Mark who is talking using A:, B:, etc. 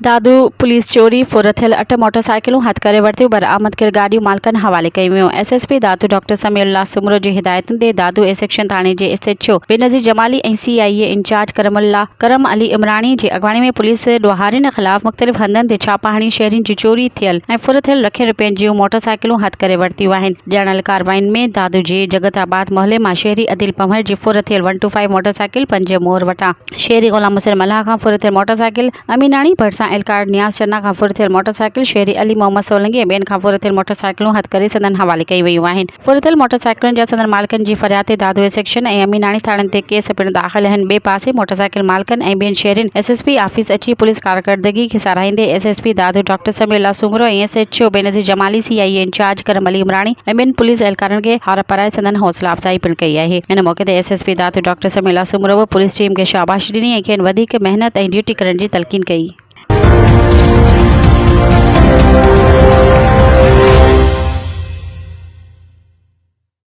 A: दादू police चोरी फुर थियल 8 मोटरसाइकिलूं हथ करे वरितियूं बरामद कयल गाॾियूं मालिकनि हवाले कयूं वियूं। एसएसपी दादू डॉक्टर समीउल्लाह सुमरो जी हिदायतुनि ते दादू ए सेक्शन थाणे जे एसएचओ बेनज़ीर जमाली ऐं सीआईए इंचार्ज करम अली इमरानी जी अॻवानी में पुलिस ॾोहारियुनि ख़िलाफ़ मुख़्तलिफ़ हंधनि ते छापा हणी शहरियुनि जी चोरी थियल ऐं फुर थियल लखे रुपयनि जूं मोटरसाइकिलूं हथ करे वरितियूं आहिनि। ॼाणल कार्रवाइयुनि में दादू जे जगताबाद मोहल्ले मां शहरी अदिल पंवर जी फुर थियल 125 मोटरसाइकिल, 5 मोर वटां शहरी ग़ुलाम हुसैन मल्हा खां फुर थियल मोटरसाइकिल, अमीनाणी भरिसां एलकार नियाज़ चन्ना खां फुर थियल मोटरसाइकिल, शहरी अली मोहम्मद सोलंकी ऐं ॿियनि खां फुर थियल मोटरसाइकिलूं हथ करे संदन हवाले कई वयूं आहिनि। फुर थियल मोटरसाइकिलुनि जा संदन मालिकनि जी फरियाद ते दादू सेक्शन ऐं अमीनाणी थाणनि ते केस पिणु दाख़िल आहिनि। ॿिए पासे मोटरसाइकिल मालिकनि ऐं ॿियनि शहरियुनि एसएसपी ऑफिस अची पुलिस कारकर्दगी खे साराहींदे एसएसपी दादू डॉक्टर समीउल्लाह सुमरो ऐं SHO Benazir Jamali, CIA incharge Karam Ali Imrani ऐं ॿियनि पुलिस एहलकारनि खे हार पाराए संदन हौसला अफ़ज़ाई पिणु कई आहे। इन मौक़े ते SSP Dadu doctor Samiullah Soomro police team खे शाबाशी ॾिनी ऐं खेनि वधीक महिनत ऐं ड्यूटी करण जी तलक़ीन कई।